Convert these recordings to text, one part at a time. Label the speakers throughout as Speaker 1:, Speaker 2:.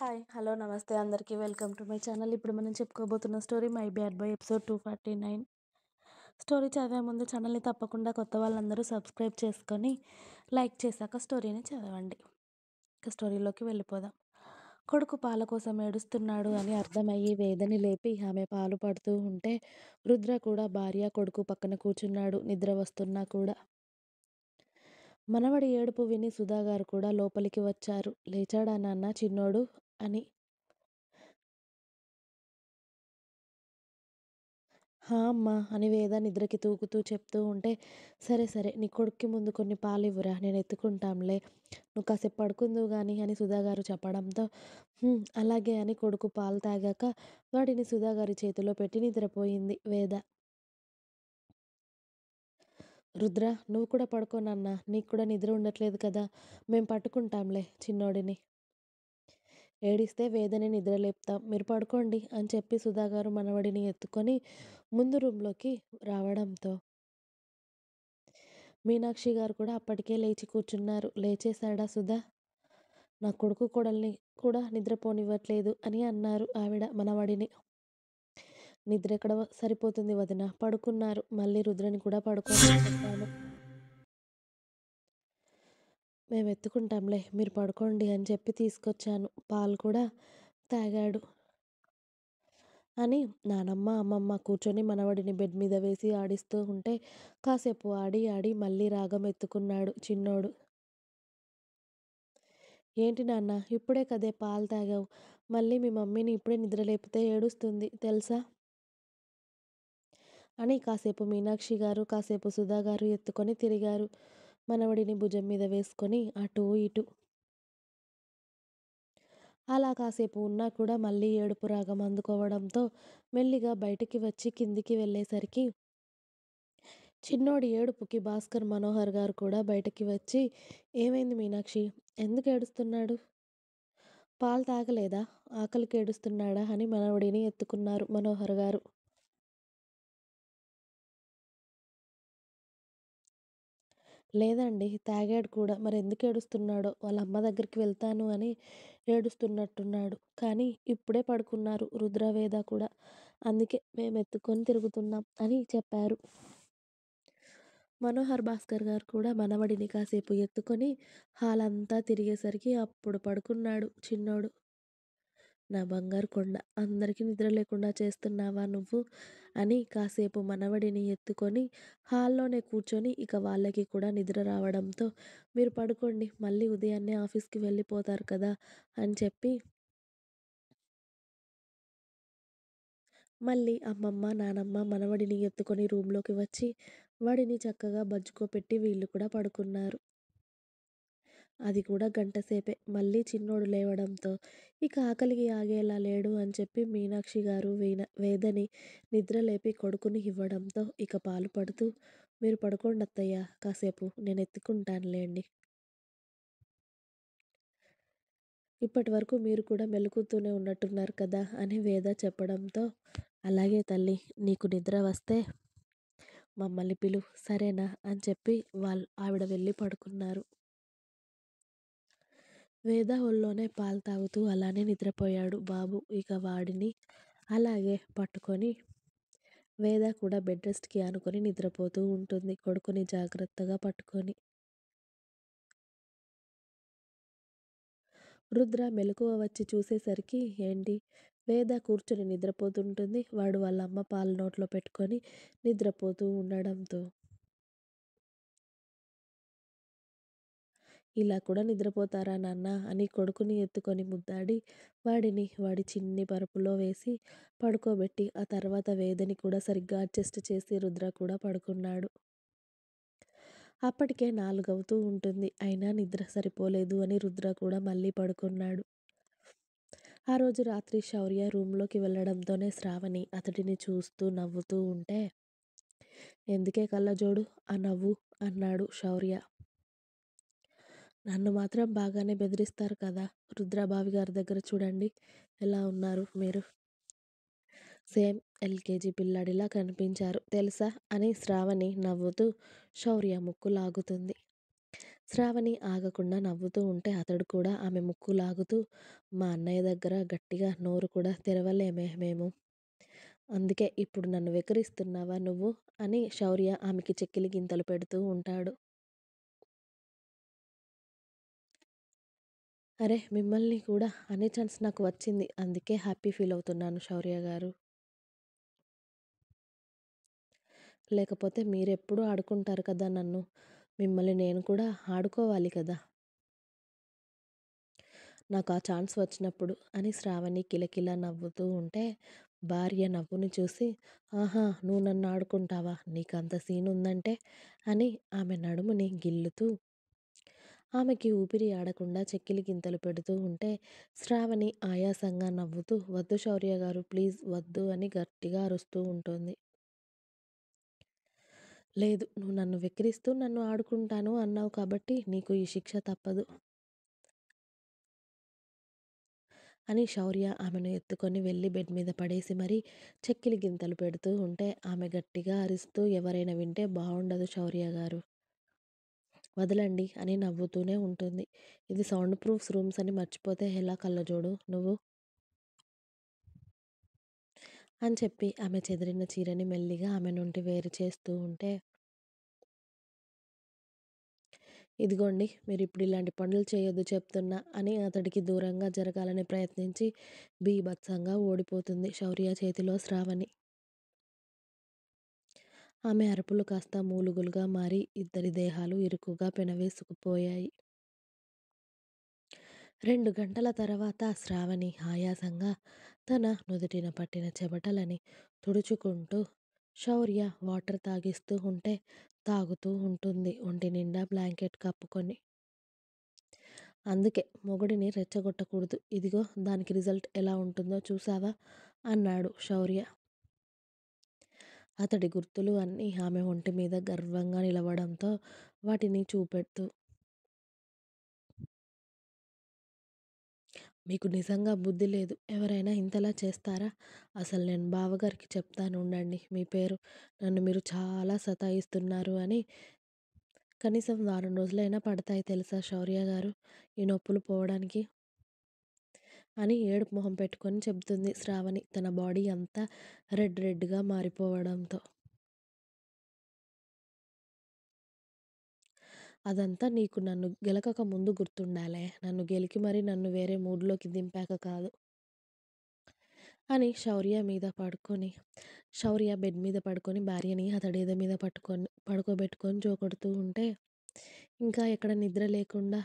Speaker 1: Hi. Hello. నమస్తే అందరికీ. Welcome to my channel. ఇప్పుడు మనం చెప్పుకోబోతున్న story 'my bad boy' episode 249. Story చదివే ముందు ఛానల్‌ని తప్పకుండా కొత్త వాళ్ళందరూ సబ్స్క్రైబ్ చేసుకొని, లైక్ చేశాక స్టోరీని చదవండి. ఇక స్టోరీలోకి వెళ్ళిపోదాం. కొడుకు పాల కోసం ఏడుస్తున్నాడు అని అర్థమయ్యి వేదని లేపి ఆమె పాలు పడుతూ ఉంటే రుద్ర కూడా భార్య, కొడుకు పక్కన కూర్చున్నాడు నిద్ర వస్తున్నా కూడా. మనవడి ఏడుపు విని సుధాగారు కూడా లోపలికి వచ్చారు. లేచాడా నాన్న చిన్నోడు అని. హా అమ్మా అని వేద నిద్రకి తూగుతూ చెప్తూ ఉంటే, సరే సరే నీ కొడుక్కి ముందు కొన్ని పాలివ్వురా నేను ఎత్తుకుంటాంలే, నువ్వు కాసేపు పడుకుందువు గాని అని సుధాగారు చెప్పడంతో అలాగే అని కొడుకు పాలు తాగాక వాడిని సుధాగారి చేతిలో పెట్టి నిద్రపోయింది వేద. రుద్ర నువ్వు కూడా పడుకో నాన్న, నీకు కూడా నిద్ర ఉండట్లేదు కదా, మేం పట్టుకుంటాంలే చిన్నోడిని. ఏడిస్తే వేదని నిద్రలేపుతాం, మీరు పడుకోండి అని చెప్పి సుధాగారు మనవడిని ఎత్తుకొని ముందు రూంలోకి రావడంతో మీనాక్షి గారు కూడా అప్పటికే లేచి కూర్చున్నారు. లేచేశాడా సుధా? నా కొడుకు కోడల్ని కూడా నిద్రపోనివ్వట్లేదు అని అన్నారు ఆవిడ మనవడిని. నిద్రెక్కడ సరిపోతుంది వదిన, పడుకున్నారు. మళ్ళీ రుద్రని కూడా పడుకోమని చెప్పాను. మేమెత్తుకుంటాంలే మీరు పడుకోండి అని చెప్పి తీసుకొచ్చాను. పాలు కూడా తాగాడు అని నానమ్మ, అమ్మమ్మ కూర్చొని మనవడిని బెడ్ మీద వేసి ఆడిస్తూ ఉంటే కాసేపు ఆడి ఆడి మళ్ళీ రాగం ఎత్తుకున్నాడు చిన్నోడు. ఏంటి నాన్న ఇప్పుడే కదే పాలు తాగావు, మళ్ళీ మీ మమ్మీని ఇప్పుడే నిద్రలేపితే ఏడుస్తుంది తెలుసా అని కాసేపు మీనాక్షి గారు, కాసేపు సుధా గారు ఎత్తుకొని తిరిగారు. మనవడిని భుజం మీద వేసుకొని అటూ ఇటూ. అలా కాసేపు ఉన్నా కూడా మళ్ళీ ఏడుపు రాగం అందుకోవడంతో మెల్లిగా బయటికి వచ్చి కిందికి వెళ్ళేసరికి చిన్నోడి ఏడుపుకి భాస్కర్, మనోహర్ గారు కూడా బయటకి వచ్చి, ఏమైంది మీనాక్షి, ఎందుకు ఏడుస్తున్నాడు, పాలు తాగలేదా, ఆకలికి ఏడుస్తున్నాడా అని మనవడిని ఎత్తుకున్నారు మనోహర్ గారు. లేదండి తాగాడు కూడా, మరి ఎందుకు ఏడుస్తున్నాడో, వాళ్ళ అమ్మ దగ్గరికి వెళ్తాను అని ఏడుస్తున్నట్టున్నాడు, కానీ ఇప్పుడే పడుకున్నారు రుద్రవేద కూడా, అందుకే మేము ఎత్తుకొని తిరుగుతున్నాం అని చెప్పారు. మనోహర్ భాస్కర్ గారు కూడా మనవడిని కాసేపు ఎత్తుకొని హాల్ అంతా తిరిగేసరికి అప్పుడు పడుకున్నాడు చిన్నోడు. నా బంగారు కొండ, అందరికీ నిద్ర లేకుండా చేస్తున్నావా నువ్వు అని కాసేపు మనవడిని ఎత్తుకొని హాల్లోనే కూర్చొని ఇక వాళ్ళకి కూడా నిద్ర రావడంతో మీరు పడుకోండి మళ్ళీ ఉదయాన్నే ఆఫీస్కి వెళ్ళిపోతారు కదా అని చెప్పి మళ్ళీ అమ్మమ్మ, నానమ్మ మనవడిని ఎత్తుకొని రూమ్లోకి వచ్చి వాడిని చక్కగా బజ్జుకోపెట్టి వీళ్ళు కూడా పడుకున్నారు. అది కూడా గంట సేపే. మళ్ళీ చిన్నోడు లేవడంతో ఇక ఆకలికి ఆగేలా లేడు అని చెప్పి మీనాక్షి గారు వేదని నిద్ర లేపి కొడుకుని ఇవ్వడంతో ఇక పాలు పడుతూ, మీరు పడుకోండి అత్తయ్య కాసేపు నేను ఎత్తుకుంటానులేండి. ఇప్పటి వరకు మీరు కూడా మెలుకుతూనే ఉన్నట్టున్నారు కదా అని వేద చెప్పడంతో, అలాగే తల్లి నీకు నిద్ర వస్తే మమ్మల్ని పిలు సరేనా అని చెప్పి ఆవిడ వెళ్ళి పడుకున్నారు. వేద ఒళ్ళోనే పాలు తాగుతూ అలానే నిద్రపోయాడు బాబు. ఇక వాడిని అలాగే పట్టుకొని వేద కూడా బెడ్ రెస్ట్‌కి ఆనుకొని నిద్రపోతూ ఉంటుంది కొడుకుని జాగ్రత్తగా పట్టుకొని. రుద్ర మెలకువ వచ్చి చూసేసరికి ఏంటి, వేద కూర్చొని నిద్రపోతుంటుంది. వాడు వాళ్ళ అమ్మ పాలు నోట్లో పెట్టుకొని నిద్రపోతూ ఉండడంతో ఇలా కూడా నిద్రపోతారా నాన్న అని కొడుకుని ఎత్తుకొని ముద్దాడి వాడిని వాడి చిన్ని పరుపులో వేసి పడుకోబెట్టి ఆ తర్వాత వేదని కూడా సరిగ్గా అడ్జస్ట్ చేసి రుద్ర కూడా పడుకున్నాడు. అప్పటికే 4 అవుతూ ఉంటుంది. అయినా నిద్ర సరిపోలేదు అని రుద్ర కూడా మళ్ళీ పడుకున్నాడు. ఆ రోజు రాత్రి శౌర్య రూమ్లోకి వెళ్ళడంతోనే శ్రావణి అతడిని చూస్తూ నవ్వుతూ ఉంటే, ఎందుకే కళ్ళజోడు ఆ నవ్వు అన్నాడు శౌర్య. నన్ను మాత్రం బాగానే బెదిరిస్తారు కదా, రుద్రబావి గారి దగ్గర చూడండి ఎలా ఉన్నారు మీరు, సేమ్ ఎల్కేజీ పిల్లాడిలా కనిపించారు తెలుసా అని శ్రావణి నవ్వుతూ శౌర్య ముక్కు లాగుతుంది. శ్రావణి ఆగకుండా నవ్వుతూ ఉంటే అతడు కూడా ఆమె ముక్కు లాగుతూ, మా అన్నయ్య దగ్గర గట్టిగా నోరు కూడా తెరవలేమే మేము. అందుకే ఇప్పుడు నన్ను వెక్కిరిస్తున్నావా నువ్వు? అని శౌర్య ఆమెకి చెక్కిలి గింతలు పెడుతూ ఉంటాడు. అరె! మిమ్మల్ని కూడా అనే ఛాన్స్ నాకు వచ్చింది. అందుకే హ్యాపీ ఫీల్ అవుతున్నాను శౌర్య గారు. లేకపోతే మీరెప్పుడూ ఆడుకుంటారు కదా నన్ను. మిమ్మల్ని నేను కూడా ఆడుకోవాలి కదా! నాకు ఆ ఛాన్స్ వచ్చినప్పుడు అని శ్రావణి కిలకిలా నవ్వుతూ ఉంటే, భార్య నవ్వుని చూసి, ఆహా! నువ్వు నన్ను ఆడుకుంటావా? నీకంత సీనుందంటే అని ఆమె నడుముని గిల్లుతూ ఆమెకి ఊపిరి ఆడకుండా చెక్కిలి గింతలు పెడుతూ ఉంటే, శ్రావణి ఆయాసంగా నవ్వుతూ, వద్దు శౌర్య గారు ప్లీజ్ వద్దు అని గట్టిగా అరుస్తూ ఉంటుంది. లేదు నువ్వు నన్ను వెక్కిరిస్తూ నన్ను ఆడుకుంటాను అన్నావు కాబట్టి నీకు ఈ శిక్ష తప్పదు అని శౌర్య ఆమెను ఎత్తుకొని వెళ్ళి బెడ్ మీద పడేసి మరీ చెక్కిలి గింతలు పెడుతూ ఉంటే ఆమె గట్టిగా అరుస్తూ ఎవరైనా వింటే బావుండదు శౌర్య గారు. వదలండి అని నవ్వుతూనే ఉంటుంది. ఇది సౌండ్ ప్రూఫ్స్ రూమ్స్ అని మర్చిపోతే ఎలా కళ్ళజోడు నువ్వు? అని చెప్పి ఆమె చెదిరిన చీరని మెల్లిగా ఆమె నుండి వేరు చేస్తూ ఉంటే, ఇదిగోండి మీరిప్పుడు ఇలాంటి పనులు చేయొద్దు చెప్తున్నా అని అతడికి దూరంగా జరగాలని ప్రయత్నించి బీభత్సంగా ఓడిపోతుంది శౌర్య చేతిలో శ్రావణి. ఆమె అరుపులు కాస్త మూలుగులుగా మారి ఇద్దరి దేహాలు ఇరుకుగా పెనవేసుకుపోయాయి. 2 గంటల తర్వాత శ్రావణి ఆయాసంగా తన నుదుటిన పట్టిన చెమటలని తుడుచుకుంటూ శౌర్య వాటర్ తాగిస్తూ ఉంటే తాగుతూ ఉంటుంది ఒంటి నిండా బ్లాంకెట్ కప్పుకొని. అందుకే మొగుడిని రెచ్చగొట్టకూడదు. ఇదిగో దానికి రిజల్ట్ ఎలా ఉంటుందో చూసావా? అన్నాడు శౌర్య. అతడి గుర్తులు అన్నీ ఆమె ఒంటి మీద గర్వంగా నిలవడంతో వాటిని చూపెడుతూ, మీకు నిజంగా బుద్ధి లేదు. ఎవరైనా ఇంతలా చేస్తారా? అసలు నేను బావగారికి చెప్తాను ఉండండి మీ పేరు. నన్ను మీరు చాలా సతాయిస్తున్నారు అని. కనీసం వారం రోజులైనా పడతాయి తెలుసా శౌర్య గారు ఈ నొప్పులు పోవడానికి అని ఏడుపు మొహం పెట్టుకొని చెబుతుంది శ్రావణి తన బాడీ అంతా రెడ్‌గా మారిపోవడంతో. అదంతా నీకు నన్ను గెలకక ముందు గుర్తుండాలే. నన్ను గెలికి మరి నన్ను వేరే మూడ్‌లోకి దింపాక కాదు. అని శౌర్య బెడ్ మీద పడుకొని భార్యని అతడేద మీద పడుకోబెట్టుకొని జోకొడుతూ ఉంటే, ఇంకా ఎక్కడ నిద్ర లేకుండా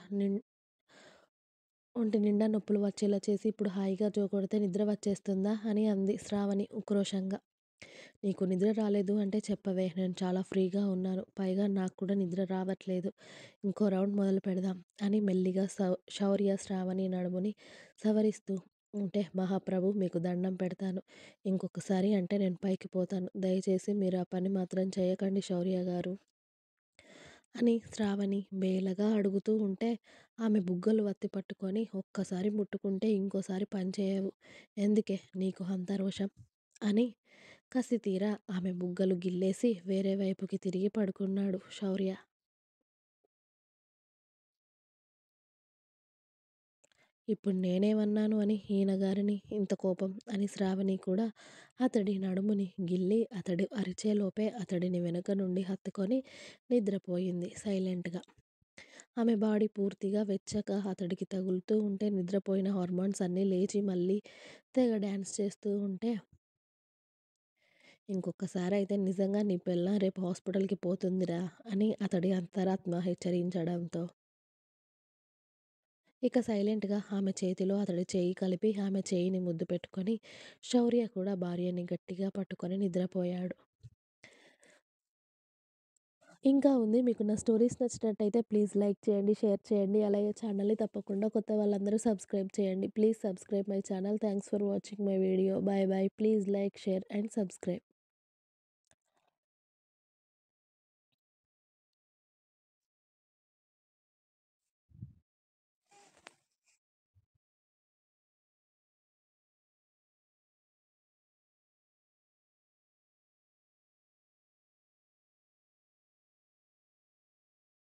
Speaker 1: ఒంటి నిండా నొప్పులు వచ్చేలా చేసి ఇప్పుడు హాయిగా జోకొడితే నిద్ర వచ్చేస్తుందా? అని అంది శ్రావణి ఉక్రోషంగా. నీకు నిద్ర రాలేదు అంటే చెప్పవే నేను చాలా ఫ్రీగా ఉన్నాను. పైగా నాకు కూడా నిద్ర రావట్లేదు. ఇంకో రౌండ్ మొదలు పెడదాం అని మెల్లిగా శౌర్య శ్రావణి నడుముని సవరిస్తూ ఉంటే మహాప్రభు మీకు దండం పెడతాను. ఇంకొకసారి అంటే నేను పైకి పోతాను. దయచేసి మీరు ఆ పని మాత్రం చేయకండి శౌర్య గారు. అని శ్రావణి బేలగా అడుగుతూ ఉంటే ఆమె బుగ్గలు వత్తి పట్టుకొని ఒక్కసారి ముట్టుకుంటే ఇంకోసారి పనిచేయవు. ఎందుకే నీకు అంత రోషం? అని కసితీరా ఆమె బుగ్గలు గిల్లేసి వేరే వైపుకి తిరిగి పడుకున్నాడు శౌర్య. ఇప్పుడు నేనేమన్నాను అని ఈయన గారిని ఇంత కోపం అని శ్రావణి కూడా అతడి నడుముని గిల్లి అతడు అరిచేలోపే అతడిని వెనుక నుండి హత్తుకొని నిద్రపోయింది సైలెంట్‌గా. ఆమె బాడీ పూర్తిగా వెచ్చగా అతడికి తగులుతూ ఉంటే నిద్రపోయిన హార్మోన్స్ అన్నీ లేచి మళ్ళీ తెగ డాన్స్ చేస్తూ ఉంటే, ఇంకొకసారయితే నిజంగా నీ పెళ్ళాం రేపు హాస్పిటల్‌కి పోతుందిరా అని అతడి అంతరాత్మ హెచ్చరించడంతో, ఇక సైలెంట్‌గా ఆమె చేతిలో అతడి చేయి కలిపి ఆమె చేయిని ముద్దు పెట్టుకొని, శౌర్య కూడా భార్యని గట్టిగా పట్టుకొని నిద్రపోయాడు. ఇంకా ఉంది. మీకు నా స్టోరీస్ నచ్చినట్టయితే ప్లీజ్ లైక్ చేయండి, షేర్ చేయండి. అలాగే ఛానల్‌ని తప్పకుండా కొత్త వాళ్ళందరూ సబ్స్క్రైబ్ చేయండి. Please subscribe my channel. Thanks for watching my video. By by. Please like, share and subscribe.